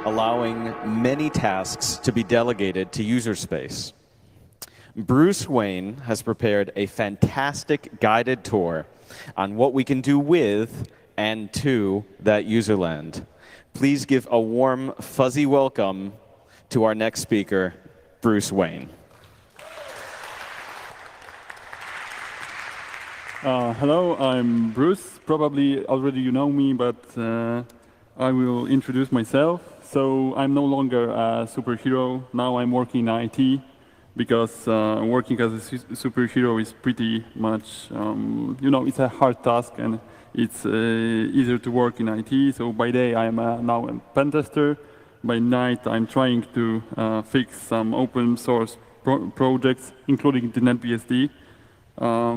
allowing many tasks to be delegated to user space. Bruce Wayne has prepared a fantastic guided tour on what we can do with and to that userland. Please give a warm, fuzzy welcome to our next speaker, Bruce Wayne. Hello, I'm Bruce. Probably already you know me, but I will introduce myself. So I'm no longer a superhero. Now I'm working in IT because working as a superhero is pretty much, it's a hard task and it's easier to work in IT. So by day I'm now a pen tester. By night I'm trying to fix some open source projects, including the NetBSD. How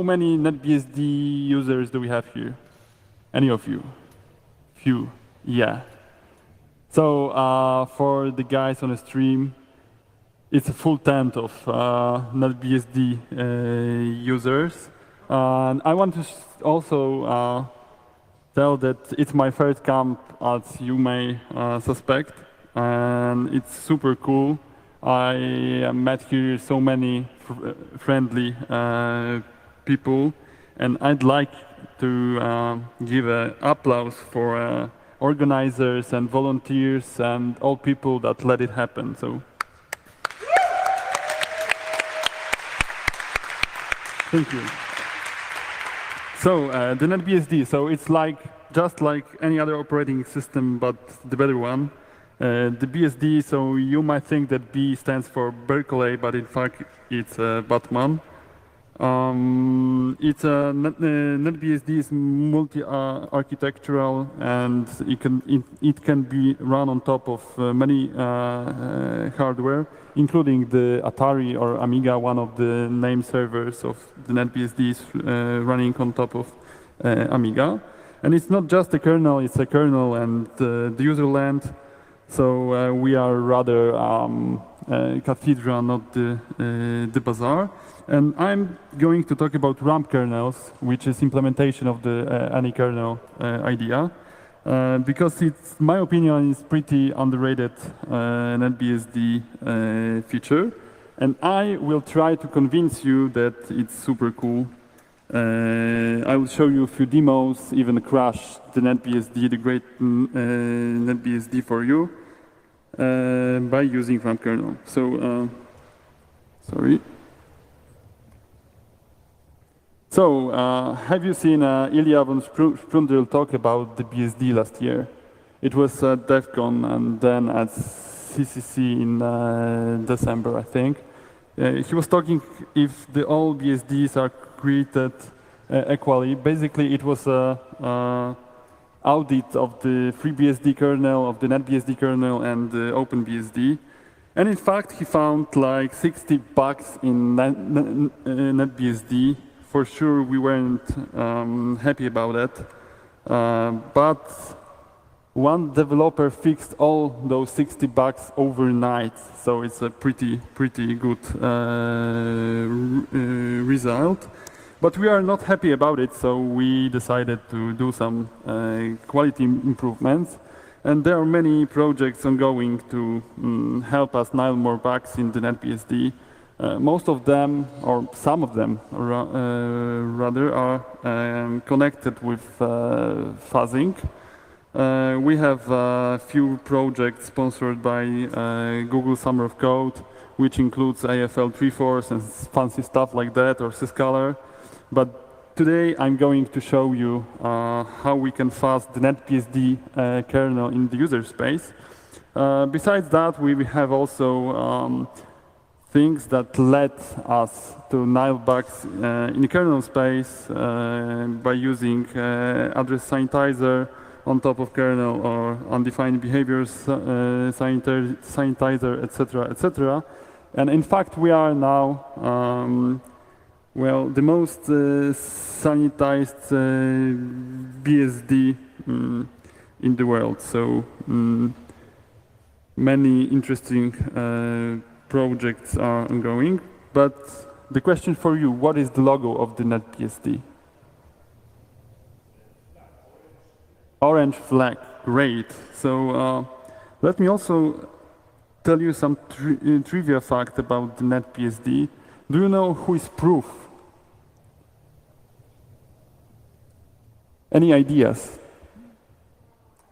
many NetBSD users do we have here? Any of you? Few, yeah. So for the guys on the stream, it's a full tent of NetBSD users. And I want to also tell that it's my first camp, as you may suspect, and it's super cool. I met here so many friendly people, and I'd like to give an applause for organizers and volunteers and all people that let it happen. So, thank you. So the NetBSD, so it's just like any other operating system, but the better one. The BSD, so you might think that B stands for Berkeley, but in fact it's Batman. NetBSD is multi-architectural, and it can be run on top of many hardware, including the Atari or Amiga, one of the name servers of the NetBSD is running on top of Amiga. And it's not just a kernel, it's a kernel and the userland. So we are rather cathedral, not the bazaar. And I'm going to talk about rump-kernels, which is implementation of the Anykernel idea, because it's, my opinion, is pretty underrated NetBSD feature. And I will try to convince you that it's super cool. I will show you a few demos, even crash the NetBSD, the great NetBSD for you, by using rump-kernel. So, sorry. So, have you seen Ilya von Sprundel talk about the BSD last year? It was at DEF CON and then at CCC in December, I think. He was talking if the all BSDs are created equally. Basically, it was a audit of the FreeBSD kernel, of the NetBSD kernel, and the OpenBSD. And in fact, he found like 60 bugs in NetBSD. For sure, we weren't happy about it. But one developer fixed all those 60 bugs overnight. So it's a pretty good result. But we are not happy about it, so we decided to do some quality improvements. And there are many projects ongoing to help us nail more bugs in the NetBSD. Most of them, or some of them rather, are connected with fuzzing. We have a few projects sponsored by Google Summer of Code, which includes AFL Treeforce and fancy stuff like that, or Syscalar. But today I'm going to show you how we can fuzz the NetBSD kernel in the user space. Besides that, we have also things that led us to nail bugs in the kernel space by using address sanitizer on top of kernel or undefined behaviors sanitizer, etc., etc. And in fact, we are now the most sanitized BSD in the world. So many interesting projects are ongoing. But the question for you, what is the logo of the NetBSD? Orange flag, great. So let me also tell you some trivia fact about the NetBSD. Do you know who is proof? Any ideas?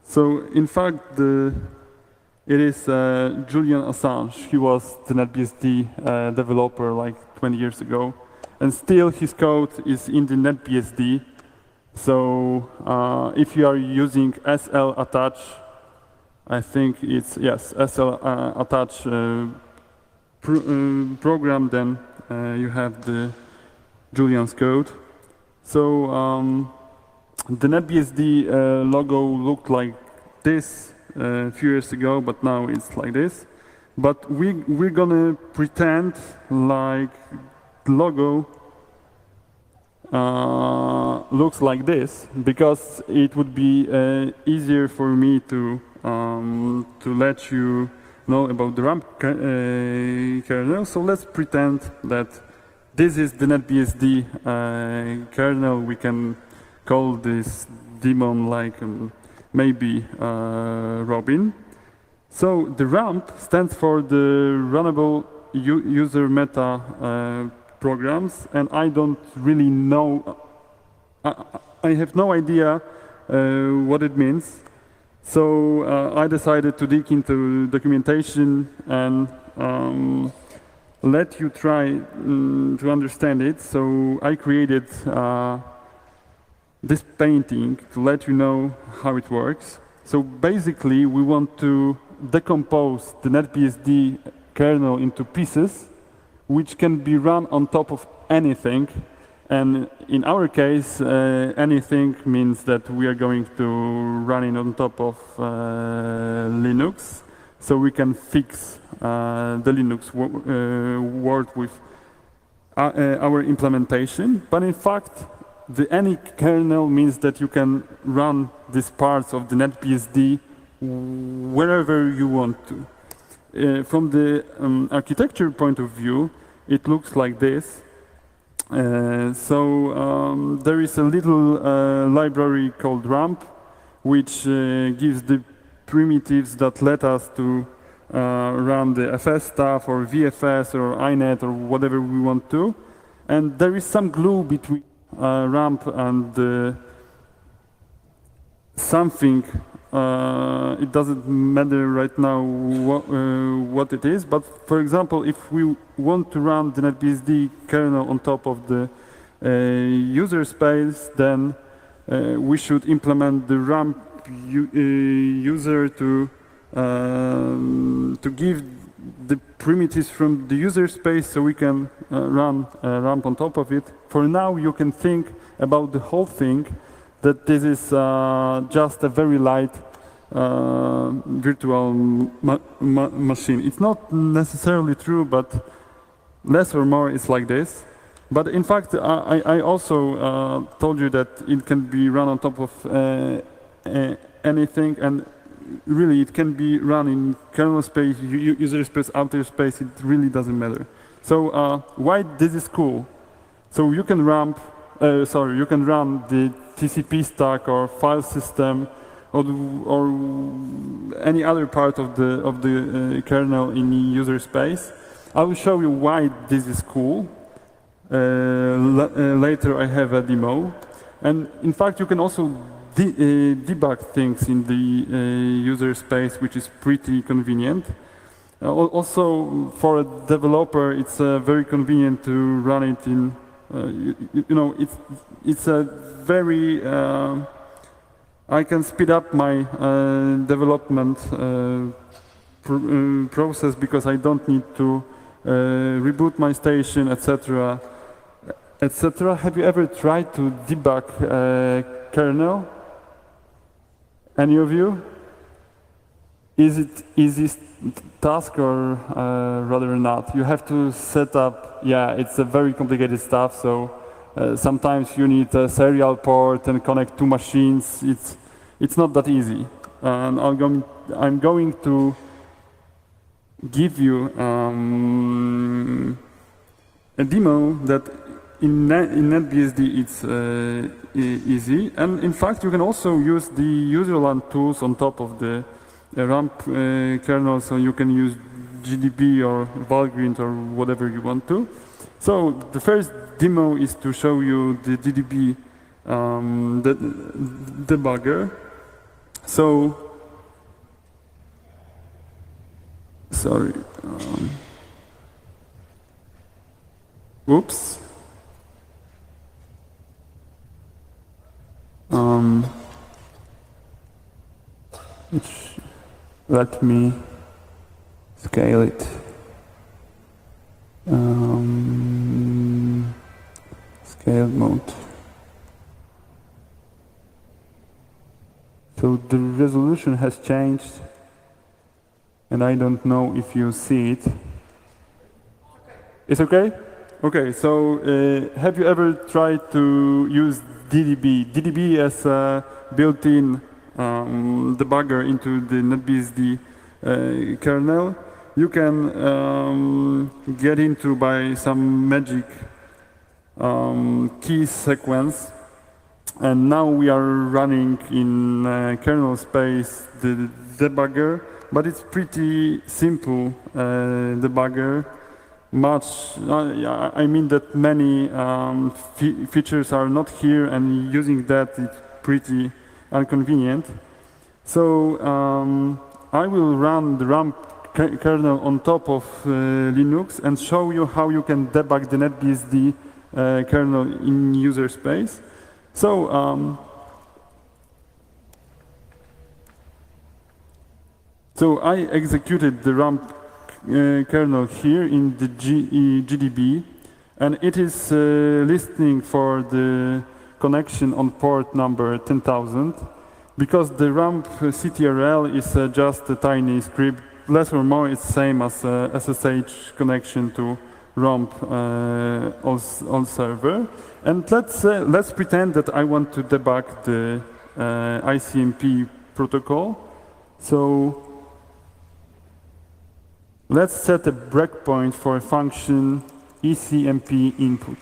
So in fact, it is Julian Assange. He was the NetBSD developer like 20 years ago. And still his code is in the NetBSD. So if you are using SL attach, I think it's, yes, SL attach program, then you have the Julian's code. So the NetBSD logo looked like this a few years ago, but now it's like this. But we're gonna pretend like the logo looks like this, because it would be easier for me to let you know about the RAM kernel. So let's pretend that this is the NetBSD kernel. We can call this daemon like maybe Robin. So the ramp stands for the runnable user meta programs, and I don't really know, I have no idea what it means. So I decided to dig into documentation and let you try to understand it. So I created this painting to let you know how it works. So basically we want to decompose the NetBSD kernel into pieces which can be run on top of anything. And in our case, anything means that we are going to run it on top of Linux. So we can fix the Linux world with our implementation. But in fact, the Anykernel means that you can run these parts of the NetBSD wherever you want to. From the architecture point of view, it looks like this. So there is a little library called ramp, which gives the primitives that let us to run the FS stuff or VFS or INET or whatever we want to. And there is some glue between ramp and something. It doesn't matter right now what it is, but for example, if we want to run the NetBSD kernel on top of the user space, then we should implement the ramp user to give the primitives from the user space so we can run ramp on top of it. For now, you can think about the whole thing that this is just a very light virtual machine. It's not necessarily true, but less or more it's like this. But in fact, I also told you that it can be run on top of anything, and really it can be run in kernel space, user space, outer space, it really doesn't matter. So why this is cool? So you can run the TCP stack or file system or any other part of the kernel in user space. I will show you why this is cool. Later I have a demo. And in fact, you can also debug things in the user space, which is pretty convenient. Also, for a developer, it's very convenient to run it in, it's a very, I can speed up my development process because I don't need to reboot my station, etc., etc. Have you ever tried to debug kernel? Any of you? Is it easy task or rather not? You have to set up, yeah, it's a very complicated stuff, so sometimes you need a serial port and connect two machines. It's not that easy. And I'm going to give you a demo that in NetBSD it's easy, and in fact you can also use the userland tools on top of the RAMP kernel, so you can use GDB or Valgrind or whatever you want to. So the first demo is to show you the GDB debugger. So, sorry. Oops. Let me scale it. Scale mode. So the resolution has changed, and I don't know if you see it. It's okay? Okay, so have you ever tried to use DDB? DDB as a built-in debugger into the NetBSD kernel. You can get into by some magic key sequence, and now we are running in kernel space the debugger, but it's pretty simple debugger. I mean that many features are not here, and using that it's pretty inconvenient. So I will run the RAMP kernel on top of Linux and show you how you can debug the NetBSD kernel in user space. So I executed the RAMP kernel here in the GDB, and it is listening for the connection on port number 10,000, because the RAMP CTRL is just a tiny script, less or more it's same as SSH connection to RAMP on server. And let's pretend that I want to debug the ICMP protocol. So let's set a breakpoint for a function ECMP input.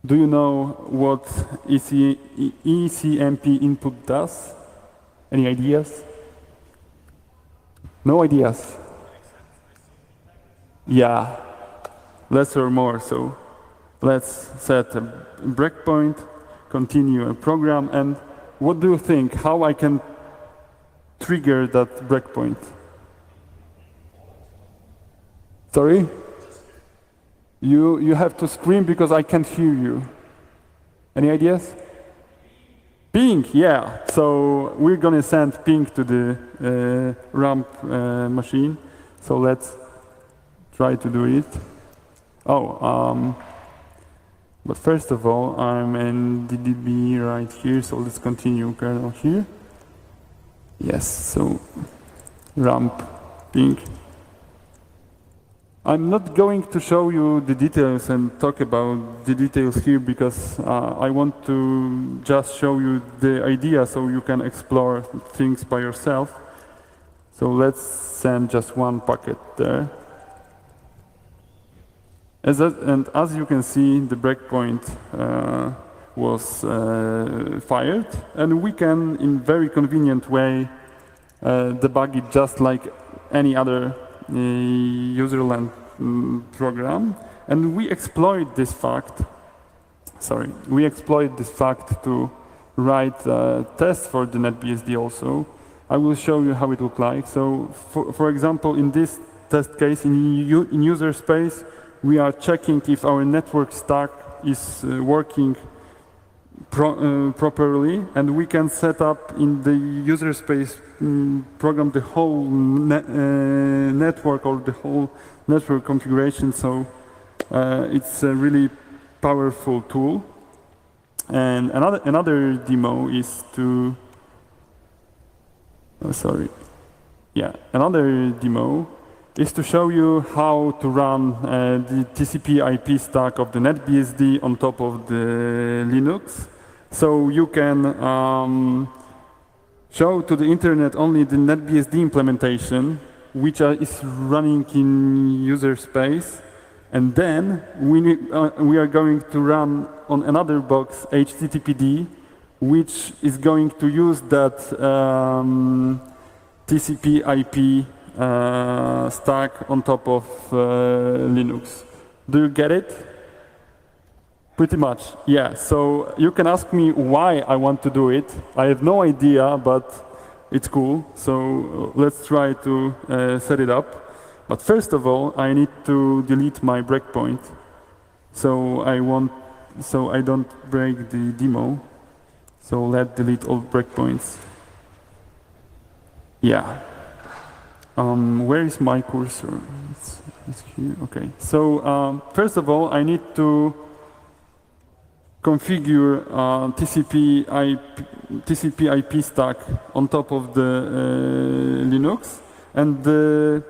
Do you know what ECMP input does? Any ideas? No ideas? Yeah, less or more. So let's set a breakpoint, continue a program, and what do you think? How I can trigger that breakpoint? Sorry? You have to scream because I can't hear you. Any ideas? Ping, yeah. So we're gonna send ping to the RAMP machine. So let's try to do it. But first of all, I'm in DDB right here. So let's continue kernel here. Yes. So RAMP ping. I'm not going to show you the details and talk about the details here, because I want to just show you the idea so you can explore things by yourself. So let's send just one packet there. And as you can see, the breakpoint was fired, and we can, in very convenient way, debug it just like any other userland program, and we exploit this fact. We exploit this fact to write tests for the NetBSD also. I will show you how it looks like. So, for example, in this test case in user space, we are checking if our network stack is working properly, and we can set up in the user space program the whole network or the whole network configuration. So it's a really powerful tool. And another demo is to another demo is to show you how to run the TCP/IP stack of the NetBSD on top of the Linux. So you can show to the internet only the NetBSD implementation, which is running in user space. And then we are going to run on another box HTTPD, which is going to use that TCP/IP stack on top of Linux. Do you get it? Pretty much, yeah. So you can ask me why I want to do it. I have no idea, but it's cool. So let's try to set it up. But first of all, I need to delete my breakpoint. So I don't break the demo. So let's delete all breakpoints. Yeah. Where is my cursor? It's here. Okay. So first of all, I need to configure TCP/IP stack on top of the Linux, and the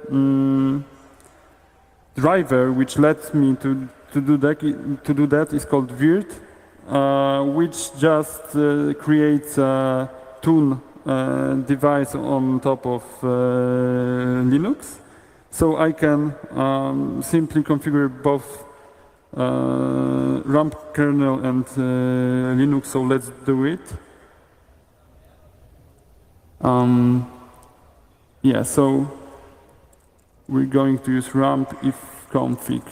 driver which lets me to do that is called virt, which just creates a tune device on top of Linux. So I can simply configure both rump kernel and Linux, so let's do it. Yeah, so we're going to use rump if config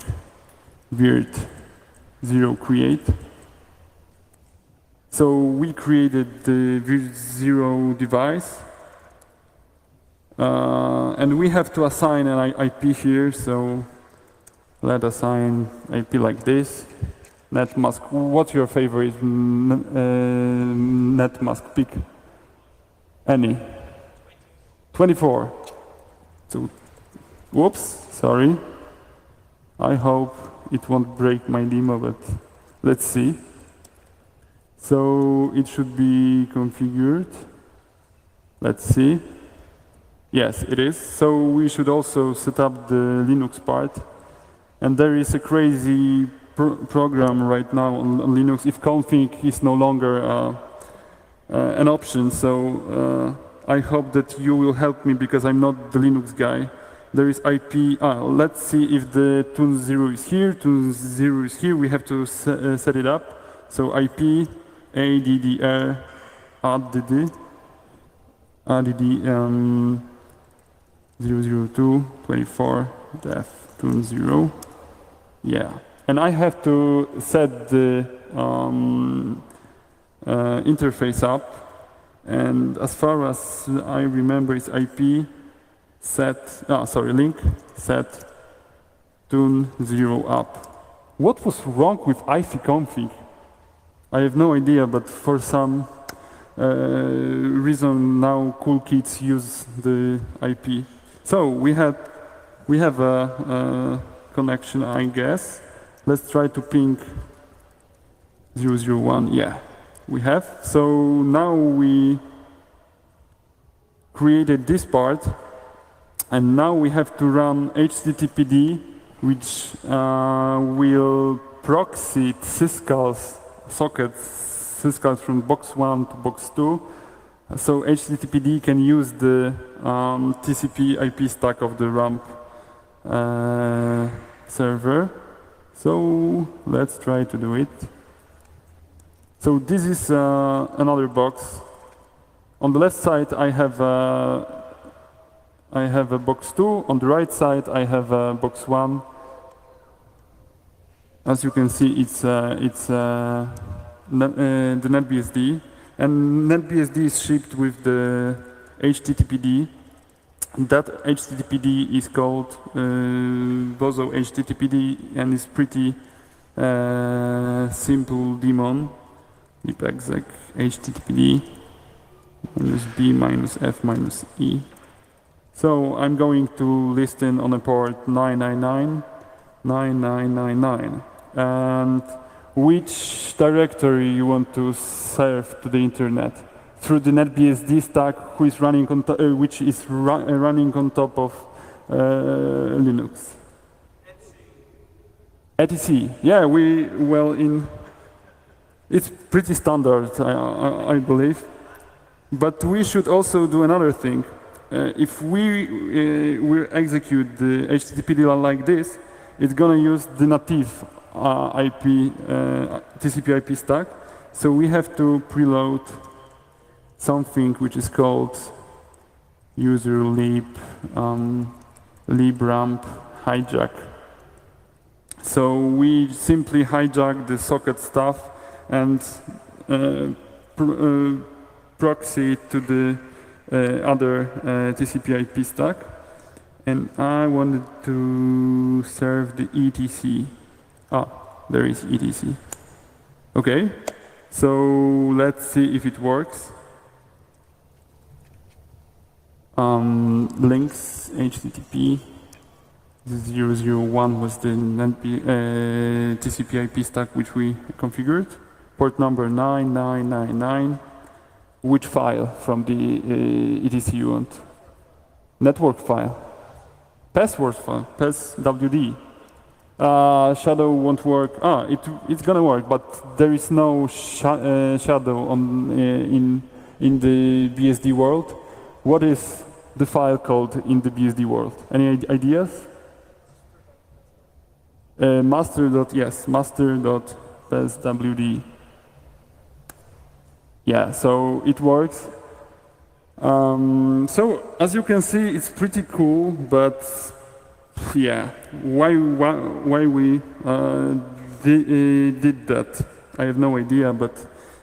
virt 0 create. So we created the virt 0 device, and we have to assign an IP here, so let's assign IP like this. Netmask, what's your favorite netmask? Pick any. 24. So, whoops, sorry. I hope it won't break my demo, but let's see. So it should be configured. Let's see. Yes, it is. So we should also set up the Linux part. And there is a crazy program right now on Linux if config is no longer an option. So I hope that you will help me because I'm not the Linux guy. There is IP. Let's see if the tune 0 is here. Tune 0 is here. We have to set it up. So IP ADDR ADD 002 24 def tune 0. Yeah, and I have to set the interface up. And as far as I remember, it's IP link set tune 0 up. What was wrong with ifconfig? I have no idea, but for some reason now cool kids use the IP. So we have a connection, I guess. Let's try to ping 001. Yeah, we have. So now we created this part, and now we have to run HTTPD, which will proxy syscalls sockets, syscalls from box 1 to box 2. So HTTPD can use the TCP/IP stack of the rump server. So let's try to do it. So this is another box. On the left side I have a box 2. On the right side I have a box 1. As you can see, it's the NetBSD, and NetBSD is shipped with the HTTPD. That HTTPD is called Bozo HTTPD, and it's pretty simple daemon. Lib exec HTTPD -b -f -e. So I'm going to listen on a port 999. And which directory you want to serve to the internet? Through the NetBSD stack, which is running on top of Linux. etc. Yeah, it's pretty standard, I believe. But we should also do another thing. If we execute the HTTPD like this, it's going to use the native TCP/IP stack. So we have to preload something which is called user libramp hijack. So we simply hijack the socket stuff and proxy to the other TCP/IP stack. And I wanted to serve the etc. Ah, there is etc. Okay, so let's see if it works. Links HTTP 001 was the TCP/IP stack which we configured. Port number 9999. Which file from the etc you want? Network file. Password file. passwd. Shadow won't work. It's gonna work, but there is no shadow on in the BSD world. What is the file called in the BSD world? Any ideas? master.passwd. Yeah, so it works. So as you can see, it's pretty cool, but yeah, why we did that? I have no idea, but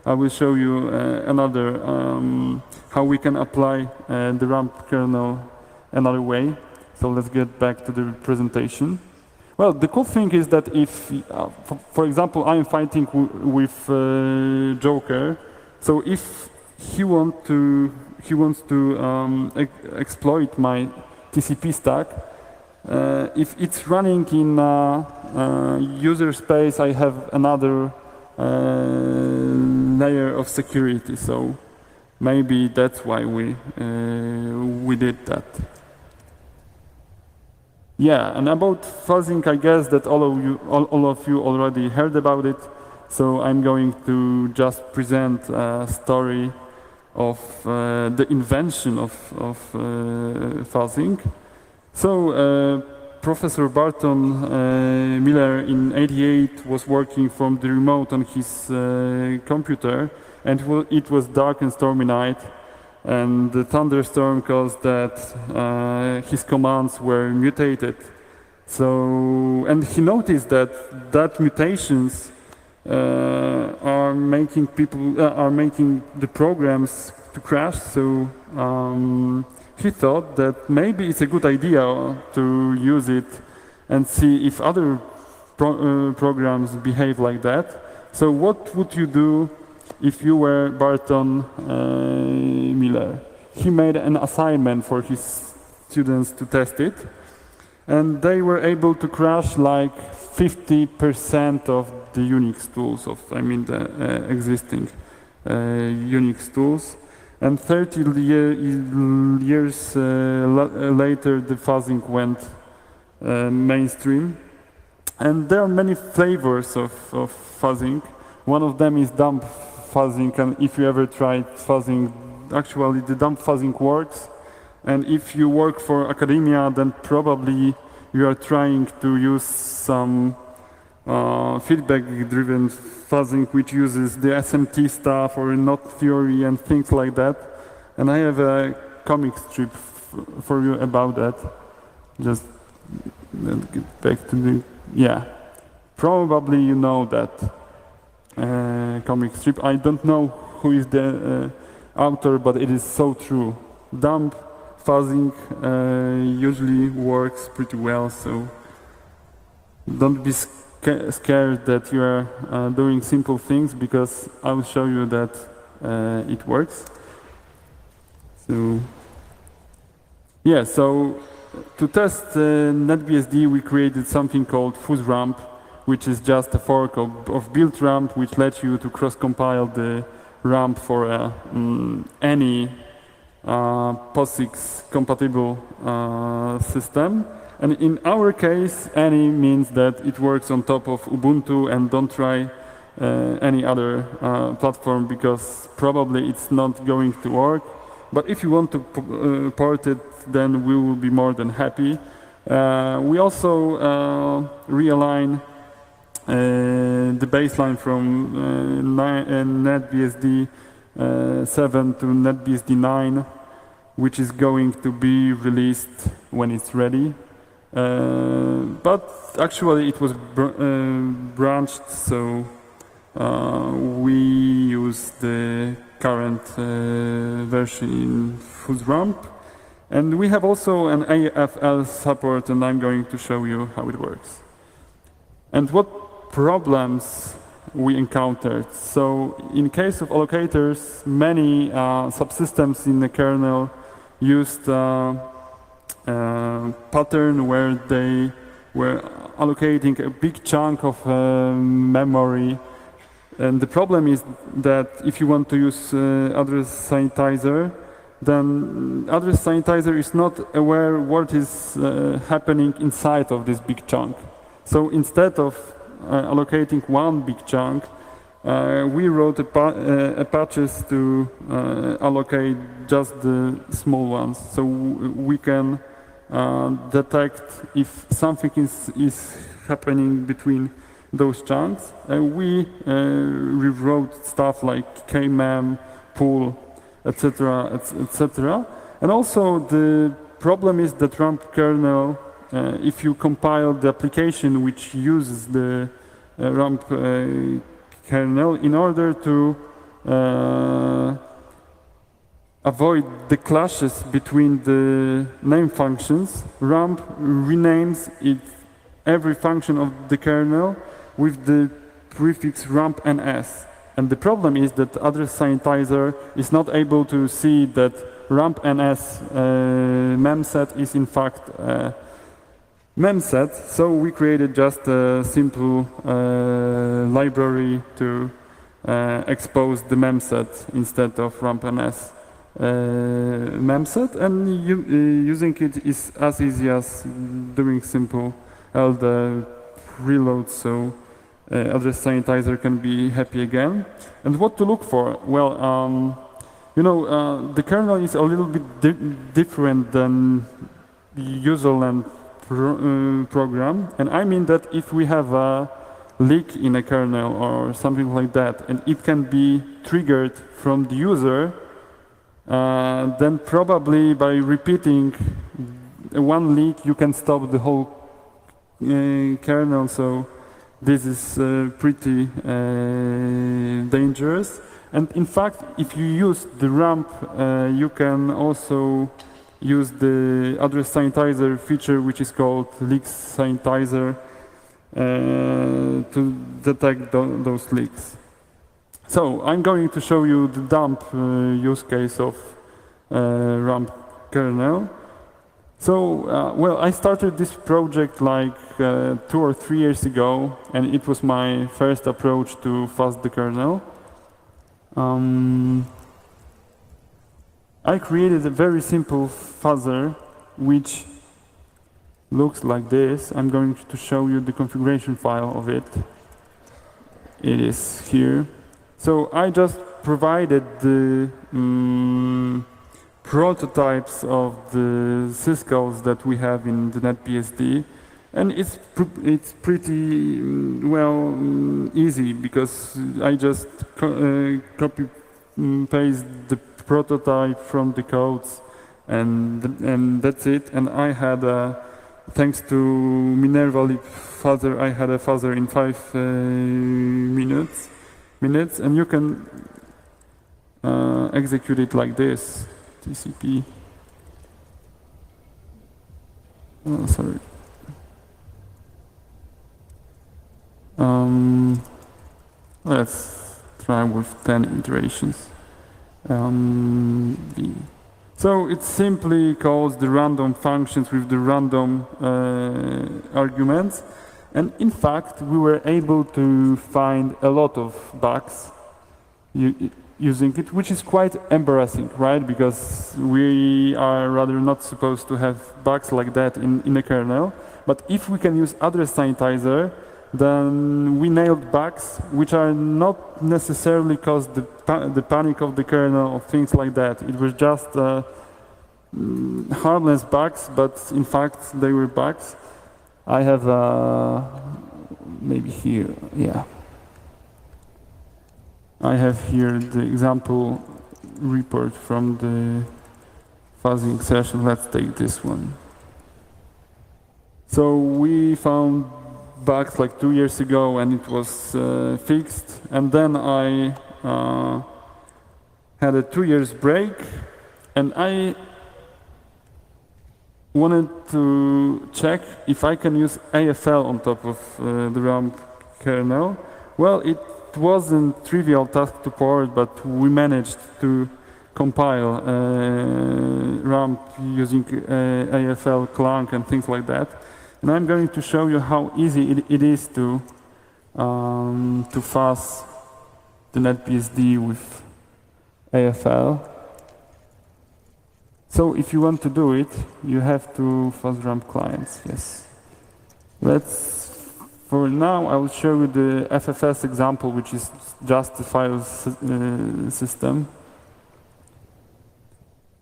I will show you another how we can apply the ramp kernel another way. So let's get back to the presentation. Well, the cool thing is that if, for example, I am fighting with Joker, so if he wants to exploit my TCP stack, if it's running in user space, I have another layer of security. So maybe that's why we did that. Yeah, and about fuzzing, I guess that all of you already heard about it. So I'm going to just present a story of the invention of fuzzing. So Professor Barton Miller in '88 was working from the remote on his computer, and it was dark and stormy night, and the thunderstorm caused that his commands were mutated. So, and he noticed that mutations are making the programs to crash. So he thought that maybe it's a good idea to use it and see if other programs behave like that. So what would you do if you were Barton Miller? He made an assignment for his students to test it, and they were able to crash like 50% of the Unix tools, the existing Unix tools. And 30 years later, the fuzzing went mainstream. And there are many flavors of fuzzing. One of them is dump fuzzing, and if you ever tried fuzzing, actually the dump fuzzing works. And if you work for academia, then probably you are trying to use some feedback-driven fuzzing, which uses the SMT stuff or knot theory and things like that. And I have a comic strip for you about that. Just let's get back to the, yeah. Probably you know that comic strip. I don't know who is the author, but it is so true. Dump fuzzing usually works pretty well, so don't be scared that you are doing simple things, because I will show you that it works. So yeah, so to test NetBSD, we created something called fuzzramp, which is just a fork of build ramp, which lets you to cross-compile the ramp for any POSIX compatible system. And in our case, any means that it works on top of Ubuntu, and don't try any other platform, because probably it's not going to work. But if you want to port it, then we will be more than happy. We also realign the baseline from NetBSD 7 to NetBSD 9, which is going to be released when it's ready. But actually it was branched, so we use the current version in fuzzramp. And we have also an AFL support, and I'm going to show you how it works. And what problems we encountered. So in case of allocators, many subsystems in the kernel used pattern where they were allocating a big chunk of memory. And the problem is that if you want to use address sanitizer, then address sanitizer is not aware what is happening inside of this big chunk. So instead of allocating one big chunk, we wrote patches to allocate just the small ones. So we can detect if something is happening between those chunks. We rewrote stuff like kmem, pool, etc., etc. And also the problem is that rump kernel, if you compile the application which uses the rump kernel, in order to avoid the clashes between the name functions, rump renames every function of the kernel with the prefix rump ns. And the problem is that address sanitizer is not able to see that rump ns memset is in fact memset. So we created just a simple library to expose the memset instead of rump ns memset, and using it is as easy as doing simple LD reload, so address sanitizer can be happy again. And what to look for? Well, you know, the kernel is a little bit different than the usual program, and I mean that if we have a leak in a kernel or something like that, and it can be triggered from the user, then probably by repeating one leak you can stop the whole kernel. So this is pretty dangerous. And in fact, if you use the rump, you can also use the address sanitizer feature, which is called leak sanitizer, to detect those leaks. So I'm going to show you the dump use case of rump kernel. So, well, I started this project like 2 or 3 years ago, and it was my first approach to fuzz the kernel. I created a very simple fuzzer, which looks like this. I'm going to show you the configuration file of it. It is here. So I just provided the prototypes of the syscalls that we have in the NetBSD, and it's pretty well easy, because I just copy paste the prototype from the codes, and that's it. And I had thanks to Minerva lib fuzzer, I had a fuzzer in 5 minutes, and you can execute it like this. TCP. Oh, sorry. Let's try with 10 iterations. So it simply calls the random functions with the random arguments. And in fact, we were able to find a lot of bugs using it, which is quite embarrassing, right? Because we are rather not supposed to have bugs like that in a kernel. But if we can use address sanitizer, then we nailed bugs which are not necessarily caused the panic of the kernel or things like that. It was just harmless bugs, but in fact they were bugs. I have maybe here, yeah. I have here the example report from the fuzzing session. Let's take this one. So we found bugs like 2 years ago and it was fixed. And then I had a 2 years break and I wanted to check if I can use AFL on top of the RAM kernel. Well, it wasn't a trivial task to port, but we managed to compile RAM using AFL clunk and things like that. And I'm going to show you how easy it is to fuzz the NetBSD with AFL. So if you want to do it, you have to fuzz RAM clients, yes. For now, I will show you the FFS example, which is just the file system.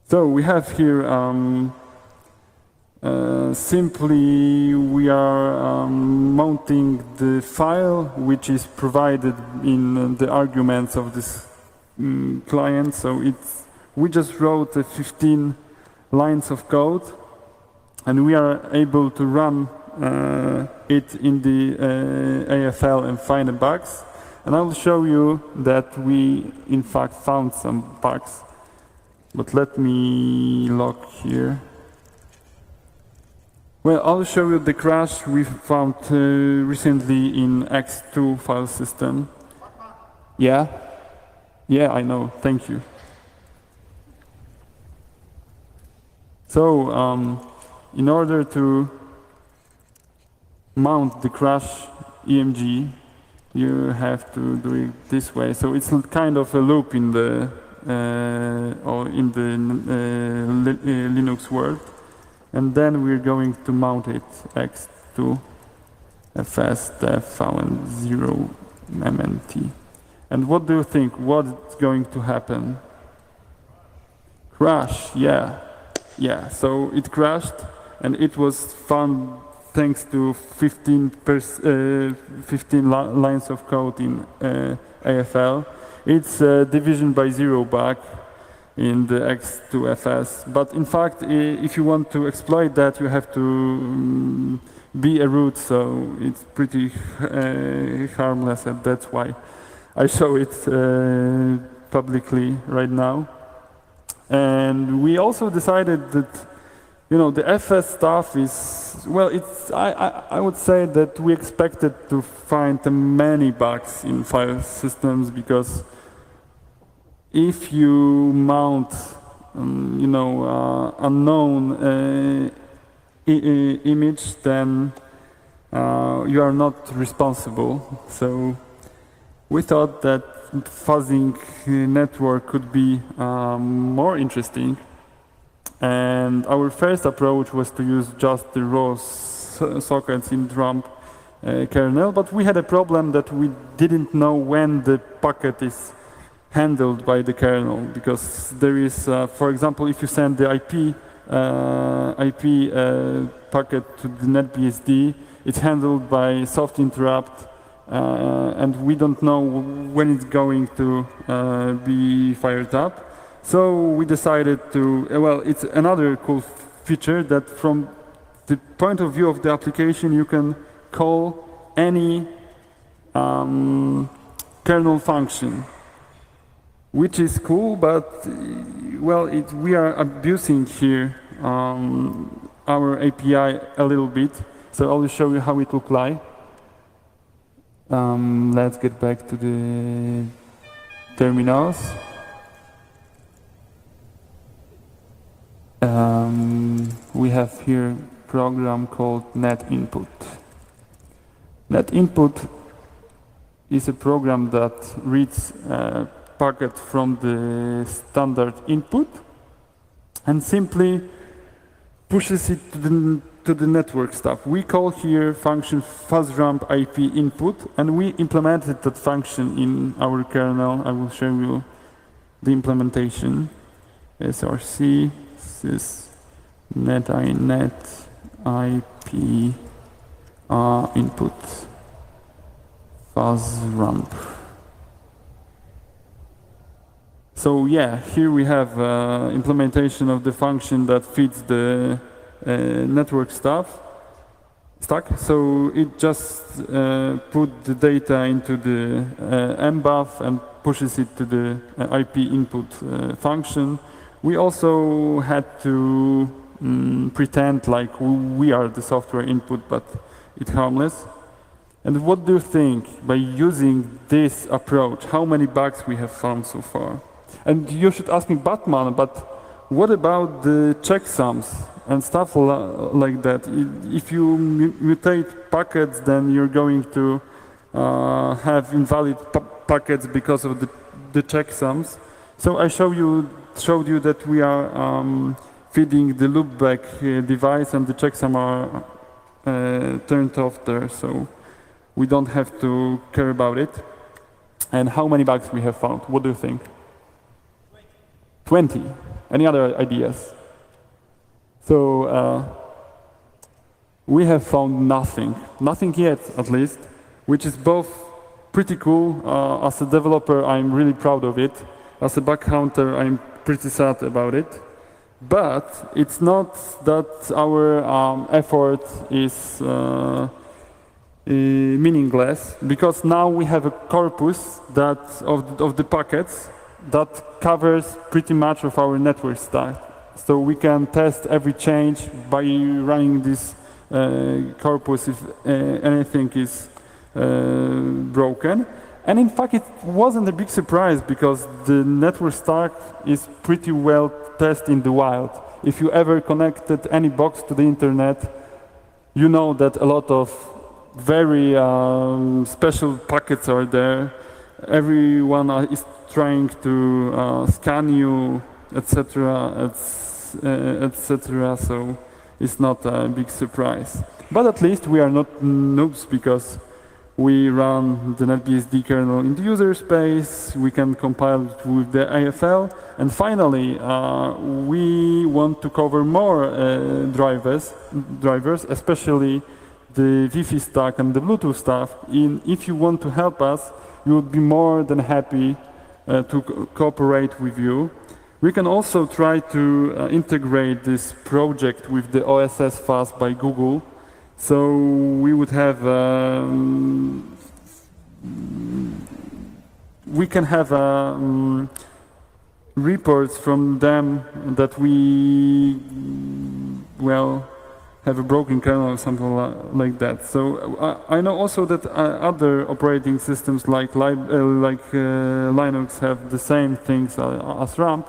So we have here, simply we are mounting the file, which is provided in the arguments of this client. So we just wrote 15 lines of code, and we are able to run it in the AFL and find the bugs. And I will show you that we, in fact, found some bugs. But let me log here. Well, I'll show you the crash we found recently in X2 file system. Yeah? Yeah, I know. Thank you. So, in order to mount the crash EMG, you have to do it this way. So it's kind of a loop in the Linux world, and then we're going to mount it X2 FS def and 0 MNT. And what do you think? What's going to happen? Crash, yeah. Yeah, so it crashed, and it was found thanks to 15 lines of code in AFL. It's a division by zero bug in the X2FS. But in fact, if you want to exploit that, you have to be a root, so it's pretty harmless, and that's why I show it publicly right now. And we also decided that, the FS stuff is, well, I would say that we expected to find many bugs in file systems, because if you mount, unknown image, then you are not responsible. So we thought that fuzzing network could be more interesting, and our first approach was to use just the raw sockets in RAM kernel, but we had a problem that we didn't know when the packet is handled by the kernel, because there is, for example, if you send the IP packet to the NetBSD, it's handled by soft interrupt, and we don't know when it's going to be fired up. So we decided to, well, it's another cool feature that from the point of view of the application, you can call any kernel function, which is cool, but, well, we are abusing here our API a little bit. So I will show you how it looks like. Let's get back to the terminals. We have here a program called netinput. Netinput is a program that reads a packet from the standard input and simply pushes it to the network stuff. We call here function fuzzramp IP input, and we implemented that function in our kernel. I will show you the implementation. src This is net IP input fuzz ramp. So yeah, here we have implementation of the function that feeds the network stack. So it just put the data into the mbuf and pushes it to the IP input function. We also had to pretend like we are the software input, but it's harmless. And what do you think, by using this approach, how many bugs we have found so far? And you should ask me, Batman, but what about the checksums and stuff like that? If you mutate packets, then you're going to have invalid packets because of the checksums. So I showed you that we are feeding the loopback device, and the checksum are turned off there, so we don't have to care about it. And how many bugs we have found? What do you think? 20. Any other ideas? So we have found nothing yet, at least, which is both pretty cool. As a developer, I'm really proud of it. As a bug hunter, I'm pretty sad about it. But it's not that our effort is meaningless, because now we have a corpus that of the packets that covers pretty much of our network stack. So we can test every change by running this corpus if anything is broken. And in fact, it wasn't a big surprise, because the network stack is pretty well tested in the wild. If you ever connected any box to the internet, you know that a lot of very special packets are there. Everyone is trying to scan you, etc., etc. So it's not a big surprise. But at least we are not noobs, because we run the NetBSD kernel in the user space. We can compile it with the AFL, and finally, we want to cover more drivers, especially the Wi-Fi stack and the Bluetooth stuff. If you want to help us, we would be more than happy to cooperate with you. We can also try to integrate this project with the OSS Fuzz by Google. So we would have, we can have reports from them that we, well, have a broken kernel or something like that. So I know also that other operating systems like Linux have the same things as RAMP.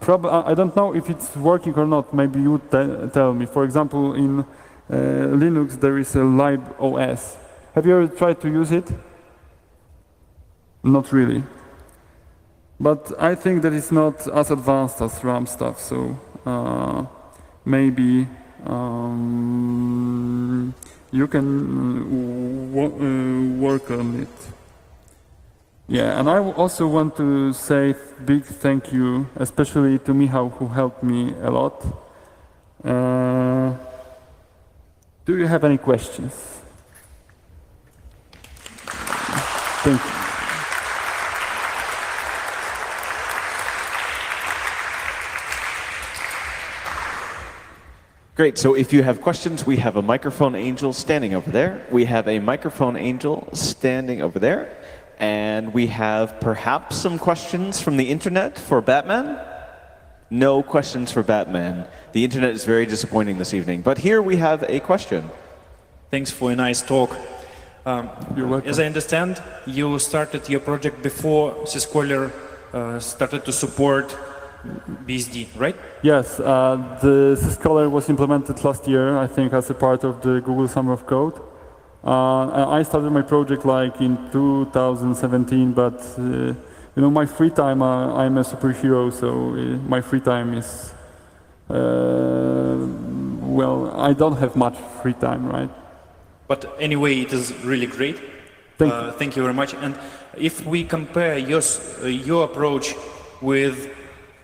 I don't know if it's working or not. Maybe you would tell me. For example, in Linux there is a libOS. Have you ever tried to use it? Not really. But I think that it's not as advanced as RAM stuff, so maybe you can work on it. Yeah, and I also want to say big thank you, especially to Michał, who helped me a lot. Do you have any questions? Thank you. Great, so if you have questions, we have a microphone angel standing over there. We have a microphone angel standing over there. And we have perhaps some questions from the internet for Batman. No questions for Batman. The internet is very disappointing this evening. But here we have a question. Thanks for a nice talk. You're welcome. As I understand, you started your project before Syscaller started to support BSD, right? Yes, the Syscaller was implemented last year, I think, as a part of the Google Summer of Code. I started my project like in 2017, but you know, my free time, I'm a superhero, so my free time is, well, I don't have much free time, right? But anyway, it is really great. Thank you very much. And if we compare your approach with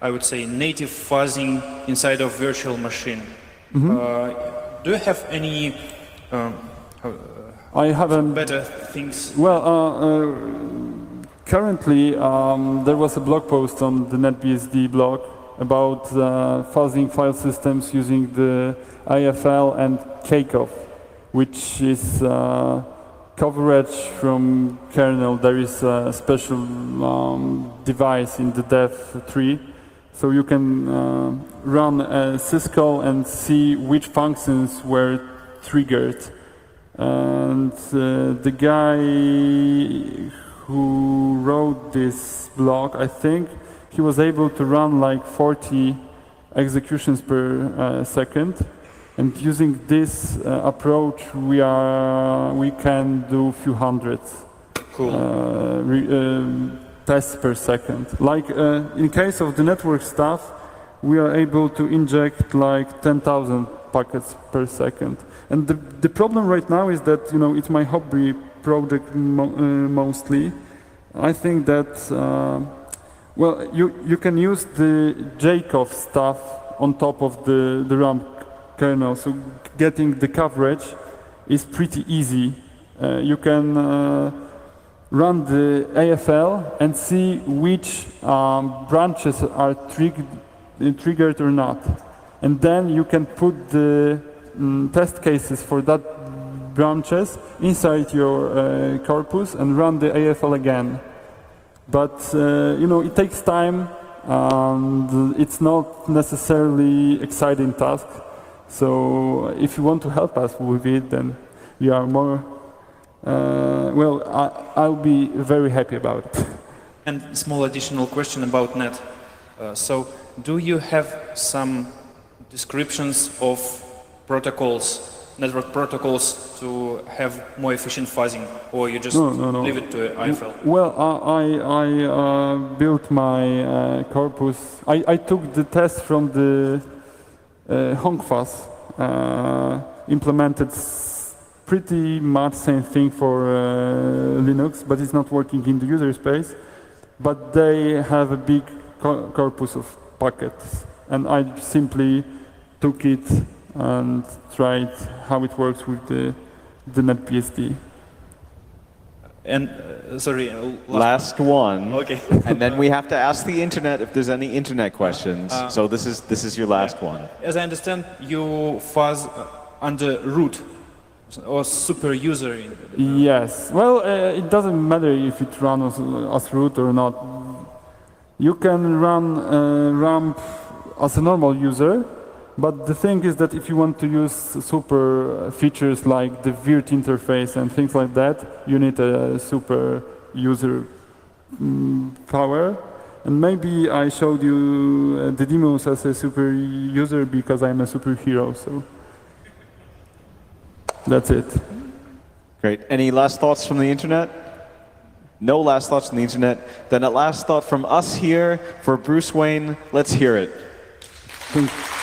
I would say, native fuzzing inside of virtual machine. Do you have any I haven't. better things? Well, currently there was a blog post on the NetBSD blog about fuzzing file systems using the AFL and KCOF, which is coverage from kernel. There is a special device in the dev tree, so you can run a syscall and see which functions were triggered. And the guy who wrote this blog, I think he was able to run like 40 executions per second. And using this approach, we can do a few hundreds tests per second. Like in case of the network stuff, we are able to inject like 10,000 packets per second. And the problem right now is that it's my hobby project mostly. I think that well, you can use the JCOF stuff on top of the RAM kernel, so getting the coverage is pretty easy. You can run the AFL and see which branches are triggered or not. And then you can put the test cases for that branches inside your corpus and run the AFL again. But it takes time and it's not necessarily exciting task. So if you want to help us with it, then we are more, well, I'll be very happy about it. And small additional question about net. So do you have some descriptions of protocols, network protocols to have more efficient fuzzing, or you just No. leave it to IFL? Well, I built my corpus. I took the test from the HonkFuzz, implemented pretty much same thing for Linux, but it's not working in the user space. But they have a big corpus of packets, and I simply took it and tried how it works with the NetBSD. And sorry, Last one. Okay. And then we have to ask the internet if there's any internet questions. So this is your last one. As I understand, you fuzz under root or super user. Yes. Well, it doesn't matter if it runs as root or not. You can run RAM as a normal user, but the thing is that if you want to use super features like the virt interface and things like that, you need a super user power. And maybe I showed you the demos as a super user because I'm a superhero, so that's it. Great. Any last thoughts from the internet? No last thoughts from the internet. Then a last thought from us here for Bruce Wayne. Let's hear it. Thank you.